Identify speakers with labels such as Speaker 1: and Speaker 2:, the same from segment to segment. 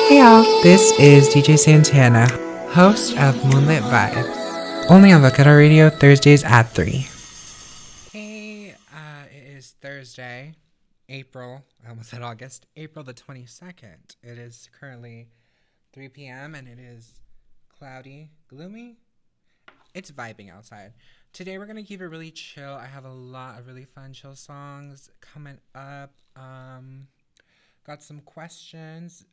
Speaker 1: Hey y'all, this is DJ Santana, host of MoonLit Vibes, only on Vakata Radio Thursdays at 3. Hey, it is Thursday, I almost said August, April the 22nd. It is currently 3 p.m. and it is cloudy, gloomy. It's vibing outside. Today we're going to keep it really chill. I have a lot of really fun chill songs coming up. Got some questions.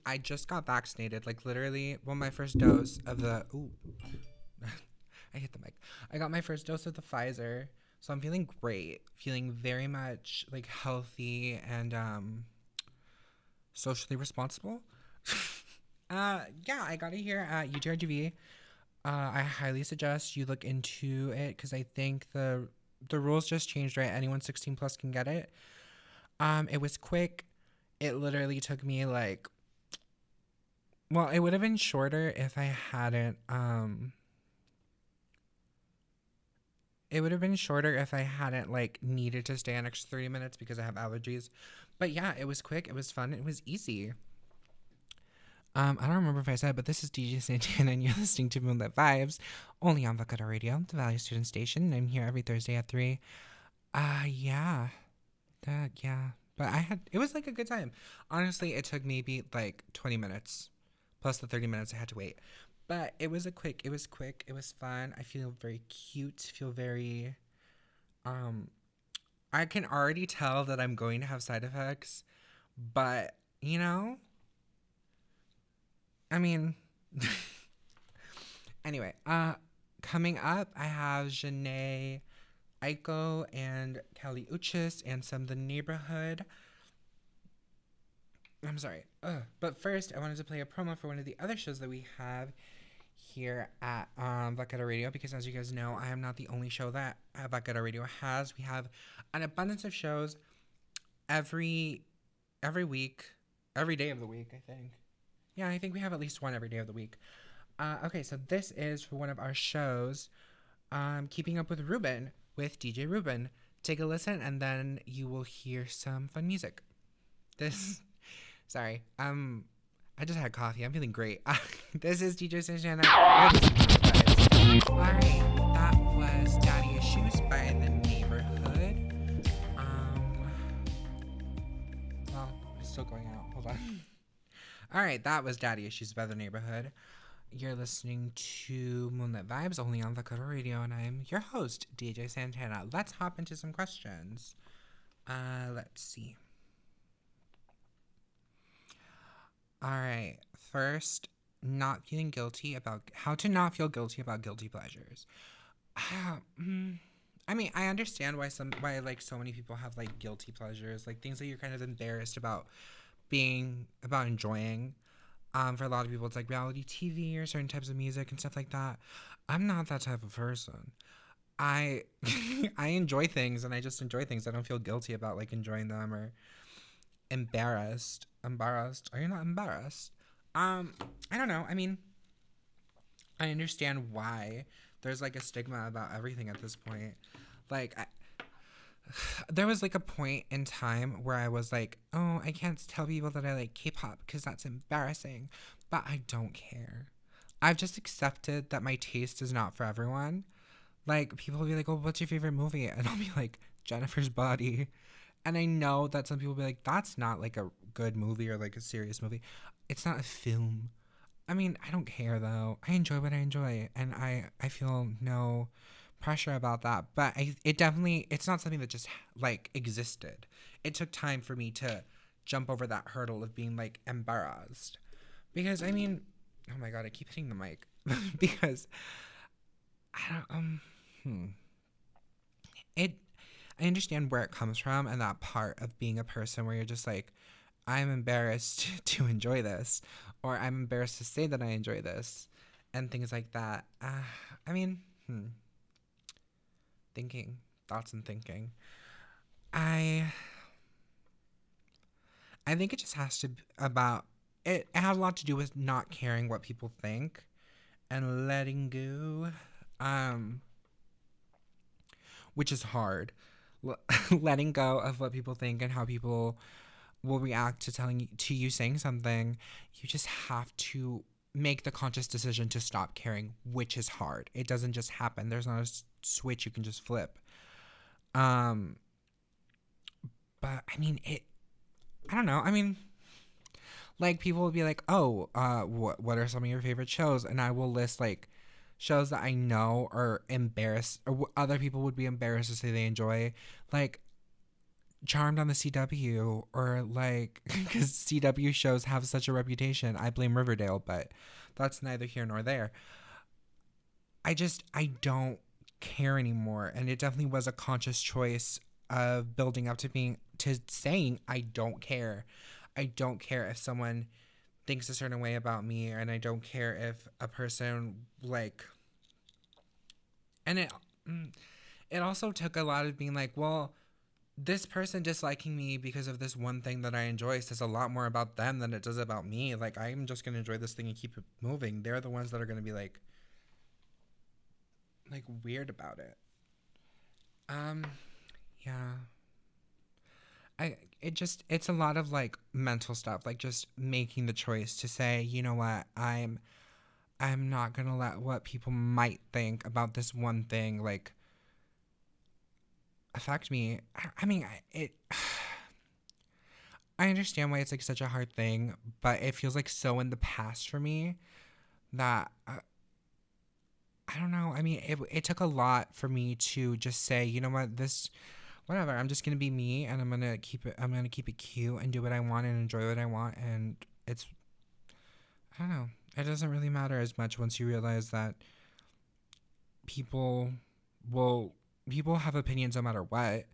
Speaker 1: I just got vaccinated, like literally, my first dose of the. Ooh, I hit the mic. I got my first dose of the Pfizer, so I'm feeling great, feeling very much like healthy and socially responsible. Yeah, I got it here at UTRGV. I highly suggest you look into it because I think the rules just changed, right? Anyone 16 plus can get it. It was quick. It literally took me like. Well, it would have been shorter if I hadn't, like, needed to stay an extra 30 minutes because I have allergies. But yeah, it was quick, it was fun, it was easy. I don't remember if I said, but this is DJ Santana, and you're listening to MoonLit Vibes, only on Vakata Radio, the Valley Student Station, and I'm here every Thursday at 3. Yeah. Yeah. But it was, like, a good time. Honestly, it took maybe, like, 20 minutes. Plus the 30 minutes I had to wait. But it was quick. It was fun. I feel very cute. Feel very, I can already tell that I'm going to have side effects. But, I mean, anyway, coming up, I have Janae Aiko and Kelly Uchis and some of the neighborhood. I'm sorry. But first, I wanted to play a promo for one of the other shows that we have here at Vakata Radio, because as you guys know, I am not the only show that Vakata Radio has. We have an abundance of shows every week, every day of the week, I think. Yeah, I think we have at least one every day of the week. Okay, so this is for one of our shows, Keeping Up with Ruben, with DJ Ruben. Take a listen, and then you will hear some fun music. Sorry. I just had coffee. I'm feeling great. This is DJ Santana. Alright, that was Daddy Issues by The Neighborhood. Well, it's still going out. Hold on. Alright, that was Daddy Issues by The Neighborhood. You're listening to MoonLit Vibes, only on Vakata Radio, and I'm your host, DJ Santana. Let's hop into some questions. Let's see. All right. First, how to not feel guilty about guilty pleasures. I mean, I understand why so many people have like guilty pleasures, like things that you're kind of embarrassed about enjoying. For a lot of people, it's like reality TV or certain types of music and stuff like that. I'm not that type of person. I I enjoy things, and I just enjoy things. I don't feel guilty about like enjoying them or embarrassed. Are you not embarrassed? I don't know. I mean, I understand why there's like a stigma about everything at this point. Like, there was like a point in time where I was like, oh, I can't tell people that I like K-pop because that's embarrassing. But I don't care. I've just accepted that my taste is not for everyone. Like, people will be like, oh, what's your favorite movie? And I'll be like, Jennifer's Body. And I know that some people will be like, that's not like a good movie or like a serious movie. It's not a film. I mean, I don't care though. I enjoy what I enjoy, and I feel no pressure about that. But it's not something that just like existed. It took time for me to jump over that hurdle of being like embarrassed. Because I mean, oh my god, I keep hitting the mic. Because I don't I understand where it comes from, and that part of being a person where you're just like, I'm embarrassed to enjoy this, or I'm embarrassed to say that I enjoy this, and things like that. I mean, thoughts and thinking. I think it just has to it has a lot to do with not caring what people think and letting go, which is hard. Letting go of what people think and how people will react to you saying something. You just have to make the conscious decision to stop caring, which is hard. It doesn't just happen. There's not a switch you can just flip. Um, but I mean, I don't know. I mean, like people will be like, "Oh, what are some of your favorite shows?" And I will list like shows that I know are embarrassed, or other people would be embarrassed to say they enjoy, like Charmed on the CW, or like because CW shows have such a reputation. I blame Riverdale, but that's neither here nor there. I don't care anymore, and it definitely was a conscious choice of building up to saying I don't care. I don't care if someone thinks a certain way about me, and I don't care if a person like. And it also took a lot of being like, well, this person disliking me because of this one thing that I enjoy says a lot more about them than it does about me. Like, I'm just gonna enjoy this thing and keep it moving. They're the ones that are gonna be like weird about it. Yeah. It's a lot of like mental stuff, like just making the choice to say, you know what, I'm not gonna let what people might think about this one thing like affect me. I mean, I understand why it's like such a hard thing, but it feels like so in the past for me that I don't know. I mean, it took a lot for me to just say, you know what, this whatever. I'm just gonna be me, and I'm gonna keep it. I'm gonna keep it cute and do what I want and enjoy what I want. And it's I don't know. It doesn't really matter as much once you realize that people will people have opinions no matter what.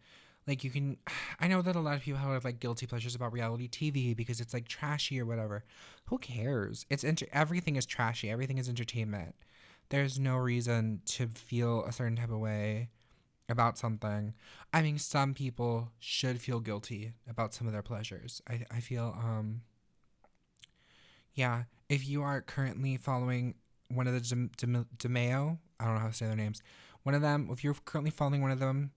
Speaker 1: Like you can, I know that a lot of people have like guilty pleasures about reality TV because it's like trashy or whatever. Who cares? Everything is trashy. Everything is entertainment. There's no reason to feel a certain type of way about something. I mean, some people should feel guilty about some of their pleasures. I feel, yeah, if you are currently following one of the DeMeo, I don't know how to say their names, one of them, if you're currently following one of them,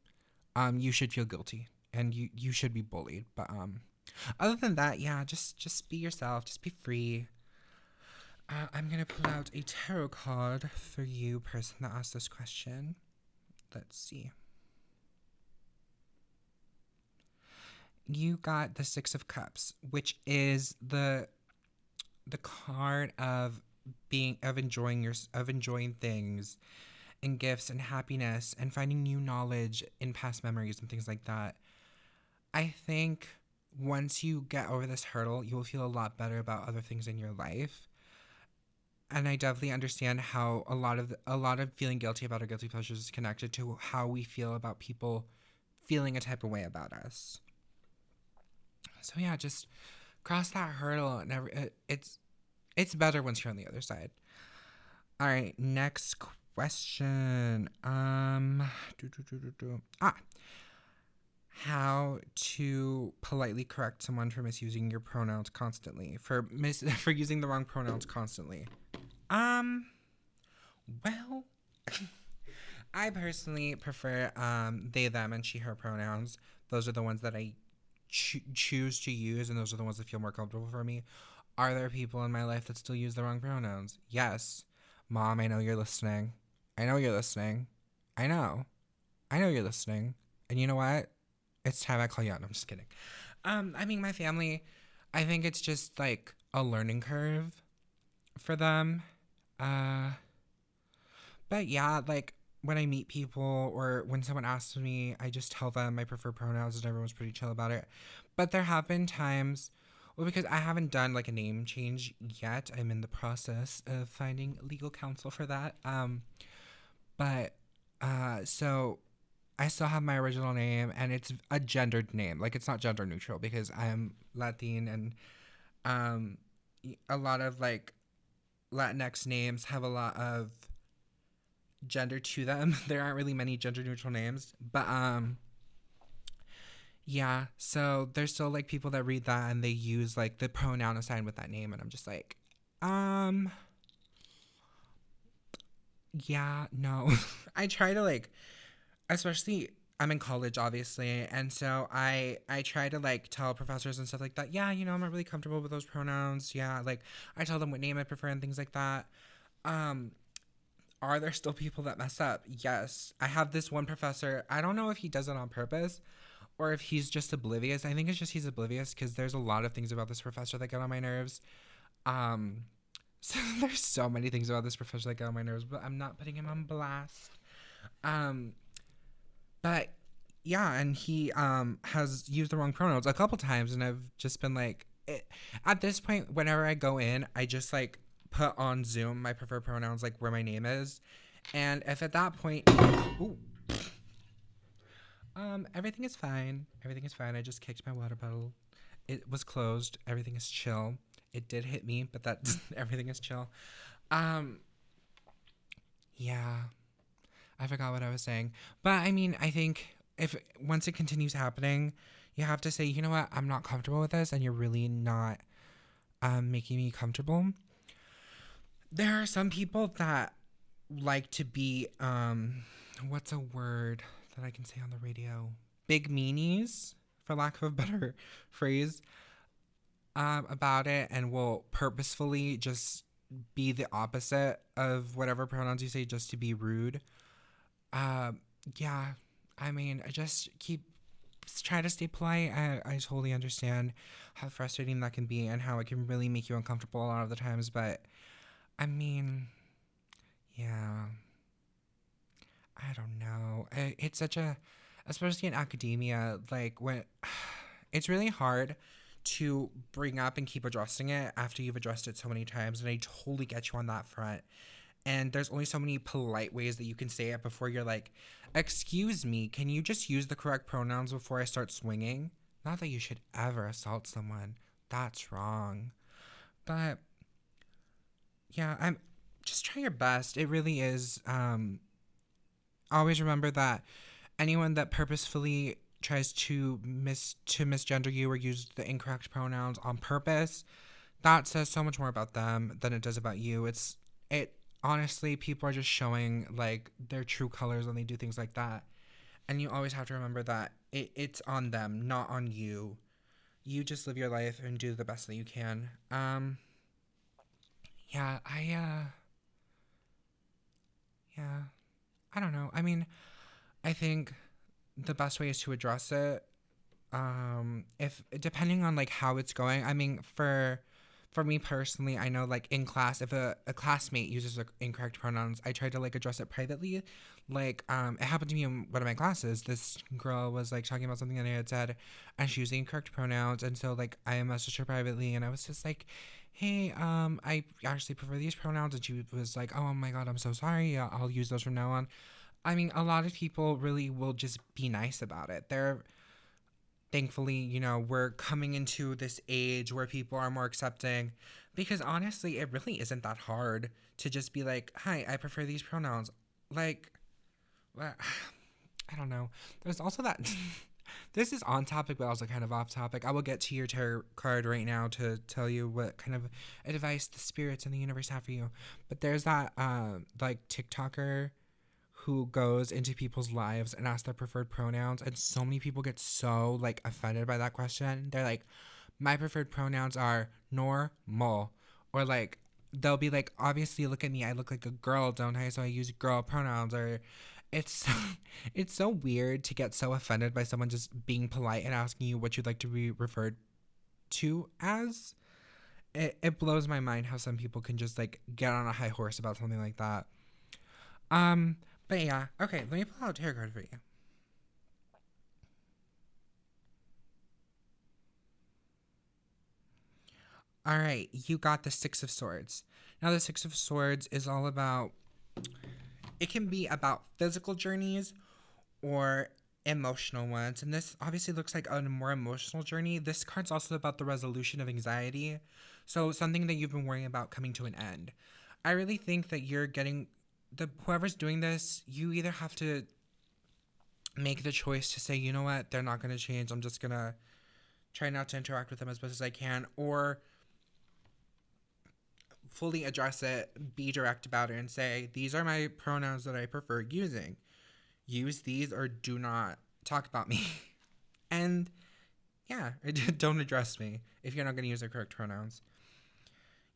Speaker 1: you should feel guilty and you should be bullied. But other than that, yeah, just be yourself, just be free. I'm gonna pull out a tarot card for you, person that asked this question. Let's see. You got the Six of Cups, which is the card of enjoying things and gifts and happiness and finding new knowledge in past memories and things like that. I think once you get over this hurdle, you will feel a lot better about other things in your life. And I definitely understand how a lot of feeling guilty about our guilty pleasures is connected to how we feel about people feeling a type of way about us. So yeah, just cross that hurdle and it's better once you're on the other side. All right, next question. How to politely correct someone for misusing your pronouns constantly, for using the wrong pronouns constantly. Well, I personally prefer they, them, and she, her pronouns. Those are the ones that I choose to use, and those are the ones that feel more comfortable for me. Are there people in my life that still use the wrong pronouns? Yes. Mom, I know you're listening. I know you're listening. I know. I know you're listening. And you know what? It's time I call you out. No, I'm just kidding. I mean, my family, I think it's just like a learning curve for them. But yeah, like when I meet people or when someone asks me, I just tell them I prefer pronouns and everyone's pretty chill about it. But there have been times, well, because I haven't done like a name change yet. I'm in the process of finding legal counsel for that. So I still have my original name and it's a gendered name. Like it's not gender neutral because I'm Latin and um, a lot of like Latinx names have a lot of gender to them. There aren't really many gender neutral names, but yeah, so there's still like people that read that and they use like the pronoun assigned with that name and I'm just like um yeah, no. I try to like, especially I'm in college, obviously, and so I try to like tell professors and stuff like that. Yeah, I'm not really comfortable with those pronouns. Yeah, like I tell them what name I prefer and things like that. Um, are there still people that mess up? Yes, I have this one professor. I don't know if he does it on purpose or if he's just oblivious. I think it's just he's oblivious because there's a lot of things about this professor that get on my nerves. Um, so there's so many things about this professor that get on my nerves, but I'm not putting him on blast. Um, but yeah, and he has used the wrong pronouns a couple times, and I've just been like, at this point, whenever I go in, I just like put on Zoom my preferred pronouns, like where my name is, and if at that point, ooh, everything is fine. Everything is fine. I just kicked my water bottle. It was closed. Everything is chill. It did hit me, but that everything is chill. Um, yeah, I forgot what I was saying. But I mean, I think if once it continues happening, you have to say, you know what, I'm not comfortable with this, and you're really not making me comfortable. There are some people that like to be what's a word that I can say on the radio? Big meanies, for lack of a better phrase, about it, and will purposefully just be the opposite of whatever pronouns you say just to be rude. Um, yeah, I mean, I just keep try to stay polite. I totally understand how frustrating that can be and how it can really make you uncomfortable a lot of the times. But I mean, yeah, I don't know. It's such a, especially in academia, like when it's really hard to bring up and keep addressing it after you've addressed it so many times. And I totally get you on that front. And there's only so many polite ways that you can say it before you're like, excuse me, can you just use the correct pronouns before I start swinging? Not that you should ever assault someone. That's wrong. But yeah, I'm just try your best. It really is. Always remember that anyone that purposefully tries to misgender you or use the incorrect pronouns on purpose, that says so much more about them than it does about you. It honestly, people are just showing like their true colors when they do things like that. And you always have to remember that it's on them, not on you. You just live your life and do the best that you can. Yeah, yeah, I don't know. I mean, I think the best way is to address it. If depending on like how it's going, I mean, for me personally, I know like in class, if a classmate uses incorrect pronouns, I try to like address it privately. Like, it happened to me in one of my classes. This girl was like talking about something that I had said, and she used the incorrect pronouns, and so like I messaged her privately, and I was just like, "Hey, I actually prefer these pronouns," and she was like, "Oh my god, I'm so sorry. I'll use those from now on." I mean, a lot of people really will just be nice about it. They're thankfully, we're coming into this age where people are more accepting because honestly, it really isn't that hard to just be like, hi, I prefer these pronouns. Like, I don't know. There's also that. This is on topic, but also kind of off topic. I will get to your tarot card right now to tell you what kind of advice the spirits and the universe have for you. But there's that, like, TikToker who goes into people's lives and asks their preferred pronouns, and so many people get so like offended by that question. They're like, my preferred pronouns are normal, or like they'll be like, obviously look at me, I look like a girl, don't I, so I use girl pronouns. Or it's it's so weird to get so offended by someone just being polite and asking you what you'd like to be referred to as. It blows my mind how some people can just like get on a high horse about something like that. um, but yeah, okay, let me pull out a tarot card for you. All right, you got the Six of Swords. Now, the Six of Swords is all about, it can be about physical journeys or emotional ones. And this obviously looks like a more emotional journey. This card's also about the resolution of anxiety. So, something that you've been worrying about coming to an end. I really think that you're getting, whoever's doing this, you either have to make the choice to say, you know what, they're not going to change. I'm just going to try not to interact with them as much as I can, or fully address it, be direct about it, and say, these are my pronouns that I prefer using. Use these or do not talk about me. And yeah, don't address me if you're not going to use the correct pronouns.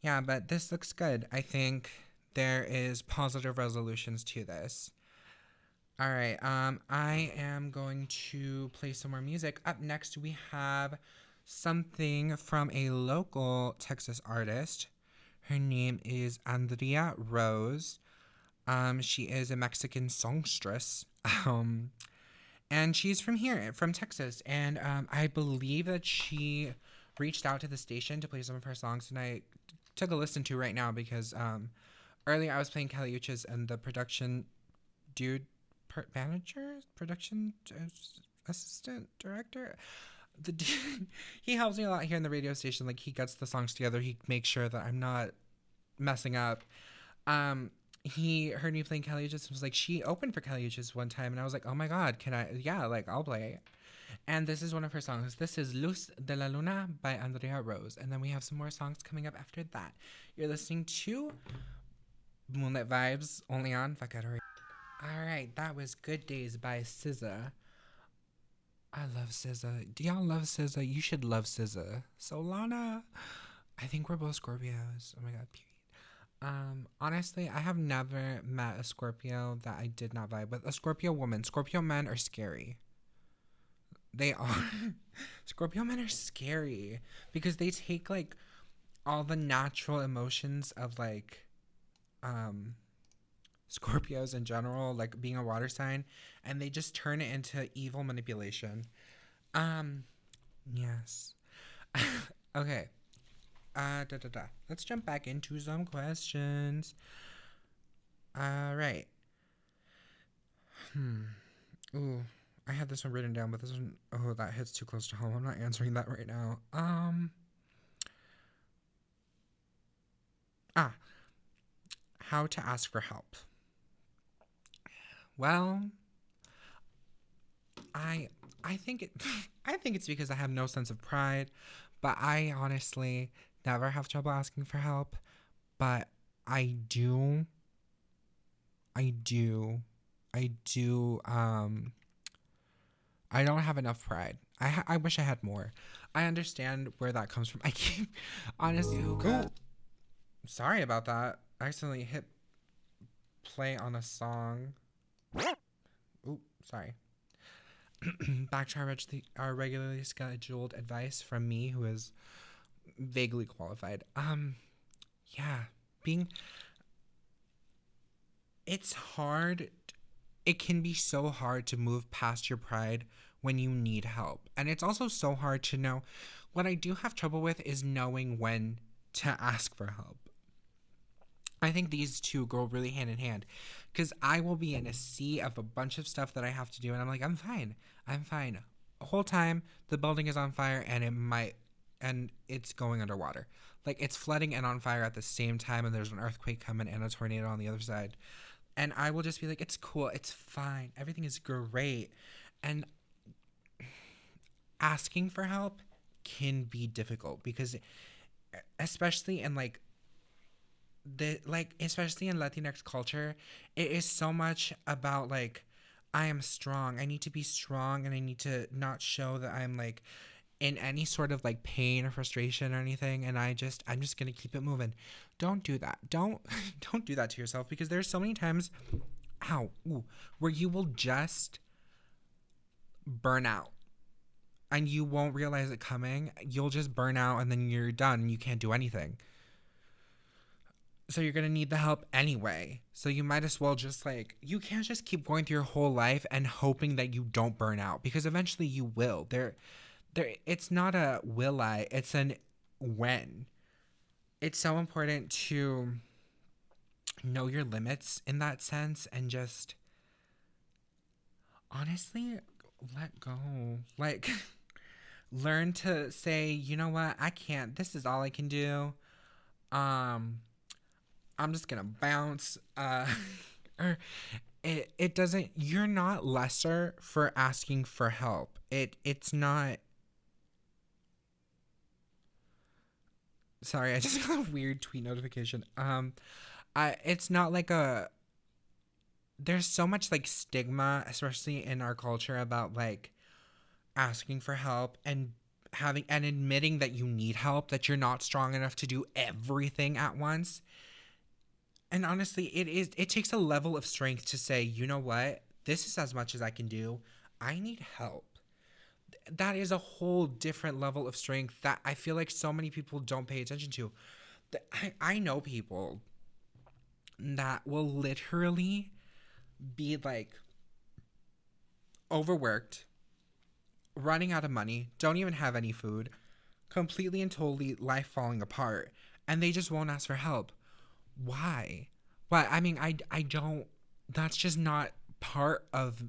Speaker 1: Yeah, but this looks good. I think there is positive resolutions to this. All right. I am going to play some more music. Up next, we have something from a local Texas artist. Her name is Andrea Rose. She is a Mexican songstress. Um, and she's from here, from Texas. And I believe that she reached out to the station to play some of her songs, and I took a listen to right now because earlier I was playing Kelly Uchis, and the production dude, manager, production assistant, director. The dude, he helps me a lot here in the radio station. Like, he gets the songs together. He makes sure that I'm not messing up. He heard me playing Kelly Uchis and was like, she opened for Kelly Uchis one time, and I was like, oh my god, can I? Yeah, like, I'll play it. And this is one of her songs. This is Luz de la Luna by Andrea Rose. And then we have some more songs coming up after that. You're listening to MoonLit Vibes, only on Vaquero. Alright, that was Good Days by SZA. I love SZA. Do y'all love SZA? You should love SZA. Solana. I think we're both Scorpios. Oh my god, period. Honestly, I have never met a Scorpio that I did not vibe with. A Scorpio woman. Scorpio men are scary. They are. Scorpio men are scary because they take like all the natural emotions of like Scorpios in general, like being a water sign, and they just turn it into evil manipulation. Yes. Okay. Let's jump back into some questions. All right. Ooh, I had this one written down, but this one, oh, that hits too close to home. I'm not answering that right now. How to ask for help. Well, I think it I think it's because I have no sense of pride, but I honestly never have trouble asking for help, but I do I do I do I don't have enough pride. I wish I had more. I understand where that comes from. I keep honestly sorry about that. I accidentally hit play on a song. Ooh, sorry. Back to our regularly scheduled advice from me, who is vaguely qualified. Yeah, it's hard. It can be so hard to move past your pride when you need help. And it's also so hard to know. What I do have trouble with is knowing when to ask for help. I think these two go really hand in hand, because I will be in a sea of a bunch of stuff that I have to do, and I'm like, I'm fine. The whole time the building is on fire, and it's going underwater. Like, it's flooding and on fire at the same time, and there's an earthquake coming and a tornado on the other side. And I will just be like, it's cool, it's fine, everything is great. And asking for help can be difficult, because especially in especially in Latinx culture, it is so much about like, I am strong, I need to be strong, and I need to not show that I'm like in any sort of like pain or frustration or anything, and I'm just gonna keep it moving. Don't do that. Don't do that to yourself, because there's so many times where you will just burn out and you won't realize it coming. You'll just burn out, and then you're done and you can't do anything. So you're going to need the help anyway. So you might as well just you can't just keep going through your whole life and hoping that you don't burn out, because eventually you will. It's not a will I, it's an when. It's so important to know your limits in that sense, and just honestly let go. Like, learn to say, you know what, I can't, this is all I can do. I'm just gonna bounce. Or it doesn't. You're not lesser for asking for help. It's not. Sorry, I just got a weird tweet notification. It's not like a there's so much like stigma, especially in our culture, about like asking for help and having and admitting that you need help, that you're not strong enough to do everything at once. And honestly, it takes a level of strength to say, you know what? This is as much as I can do. I need help. That is a whole different level of strength that I feel like so many people don't pay attention to. I know people that will literally be like overworked, running out of money, don't even have any food, completely and totally life falling apart, and they just won't ask for help. Why? Well, I mean, I don't. That's just not part of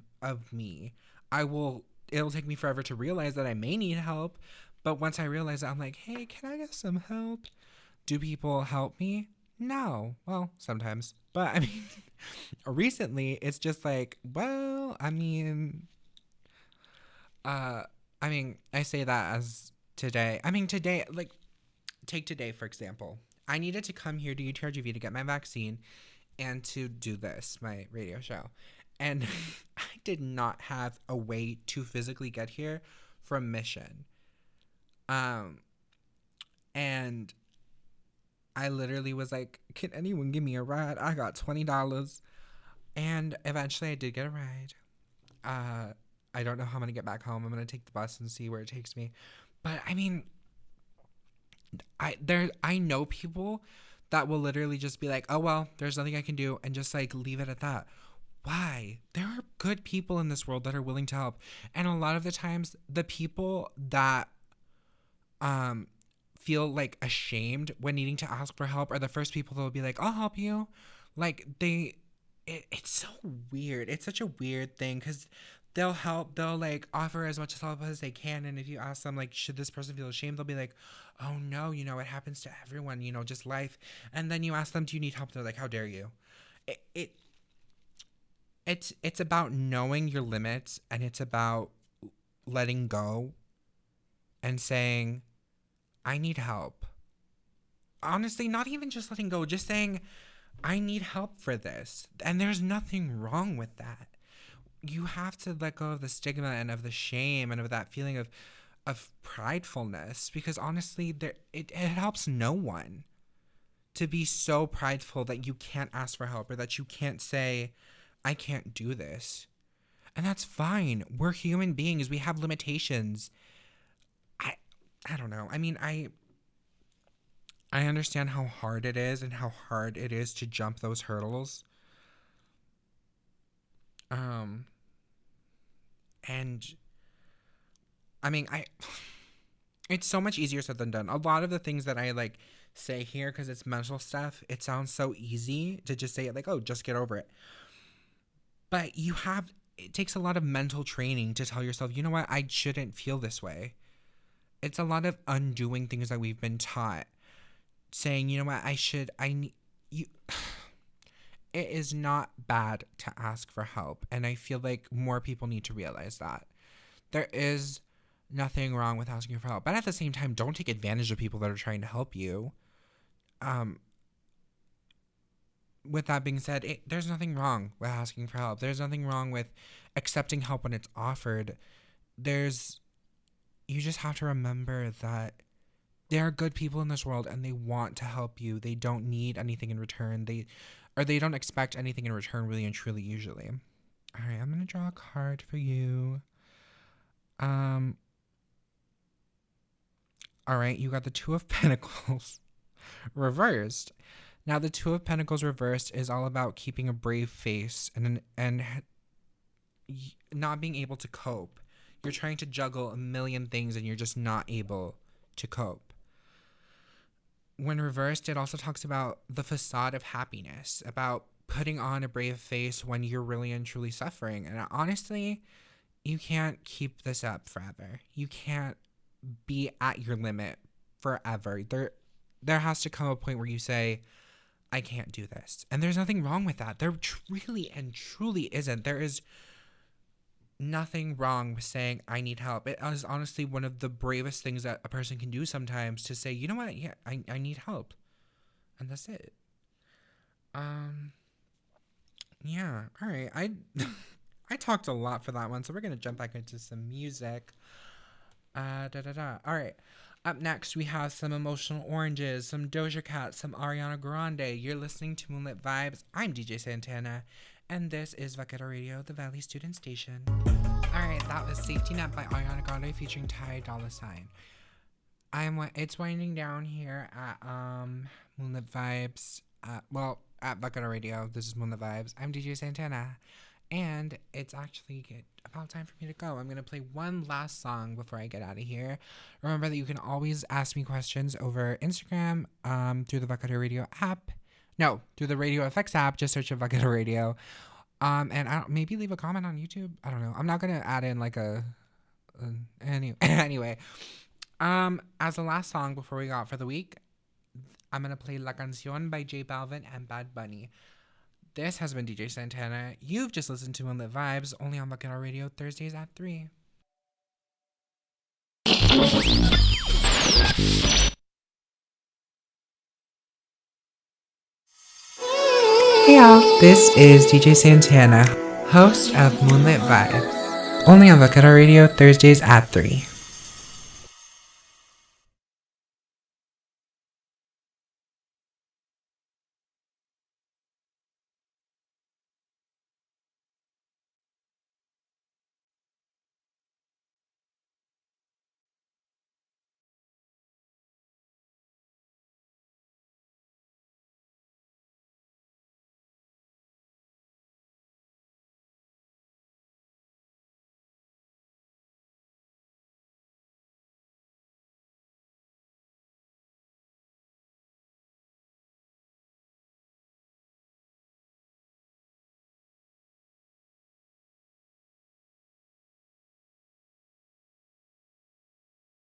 Speaker 1: me. I will. It'll take me forever to realize that I may need help, but once I realize that, I'm like, hey, can I get some help? Do people help me? No. Well, sometimes, but I mean, recently it's just like, well, uh, I mean, I say that as today. I mean, today, like, take today for example. I needed to come here to UTRGV to get my vaccine and to do this, my radio show. And I did not have a way to physically get here from Mission. Um, and I literally was like, can anyone give me a ride? I got $20. And eventually I did get a ride. I don't know how I'm going to get back home. I'm going to take the bus and see where it takes me. But I mean, I know people that will literally just be like, oh well, there's nothing I can do, and just like leave it at that. Why? There are good people in this world that are willing to help. And a lot of the times the people that um feel like ashamed when needing to ask for help are the first people that will be like, I'll help you. Like it's so weird. It's such a weird thing because they'll help. They'll like offer as much help as they can. And if you ask them like, should this person feel ashamed? They'll be like, oh no, it happens to everyone. Just life. And then you ask them, do you need help? They're like, how dare you? It, it it's about knowing your limits, and it's about letting go and saying, I need help. Honestly, not even just letting go, just saying, I need help for this. And there's nothing wrong with that. You have to let go of the stigma and of the shame and of that feeling of pridefulness, because honestly, it helps no one to be so prideful that you can't ask for help or that you can't say, I can't do this. And that's fine. We're human beings. We have limitations. I don't know. I mean, I understand how hard it is and how hard it is to jump those hurdles. Um and I mean, it's so much easier said than done. A lot of the things that I like say here, because it's mental stuff, it sounds so easy to just say it like, oh, just get over it. But it takes a lot of mental training to tell yourself, you know what, I shouldn't feel this way. It's a lot of undoing things that we've been taught. Saying, you know what, I need you. It is not bad to ask for help. And I feel like more people need to realize that. There is nothing wrong with asking for help. But at the same time, don't take advantage of people that are trying to help you. With that being said, there's nothing wrong with asking for help. There's nothing wrong with accepting help when it's offered. You just have to remember that there are good people in this world and they want to help you. They don't need anything in return. They don't expect anything in return, really and truly, usually. All right, I'm going to draw a card for you. All right, you got the Two of Pentacles reversed. Now, the Two of Pentacles reversed is all about keeping a brave face and not being able to cope. You're trying to juggle a million things and you're just not able to cope. When reversed, it also talks about the facade of happiness, about putting on a brave face when you're really and truly suffering. And honestly, you can't keep this up forever. You can't be at your limit forever. There has to come a point where you say, I can't do this. And there's nothing wrong with that. There really and truly isn't. There is nothing wrong with saying, I need help. It is honestly one of the bravest things that a person can do sometimes, to say, you know what? Yeah, I need help. And that's it. Yeah. All right. I talked a lot for that one, so we're gonna jump back into some music. Da da da. All right. Up next, we have some Emotional Oranges, some Doja Cat, some Ariana Grande. You're listening to Moonlit Vibes. I'm DJ Santana, and this is Vaquero Radio, the Valley Student Station. All right, that was Safety Net by Ariana Grande featuring Ty Dolla Sign. It's winding down here at Moonlit Vibes. At Vaquero Radio. This is Moonlit Vibes. I'm DJ Santana. And it's actually about time for me to go. I'm going to play one last song before I get out of here. Remember that you can always ask me questions over Instagram, through the Vaquero Radio app. No, through the Radio FX app. Just search for Vaquero Radio. And maybe leave a comment on YouTube. I don't know. I'm not going to add in like anyway. As the last song before we go out for the week, I'm going to play La Canción by J Balvin and Bad Bunny. This has been DJ Santana. You've just listened to Moonlit Vibes, only on Vaquero Radio, Thursdays at 3. Hey y'all, this is DJ Santana, host of Moonlit Vibes, only on Vaquero Radio, Thursdays at 3.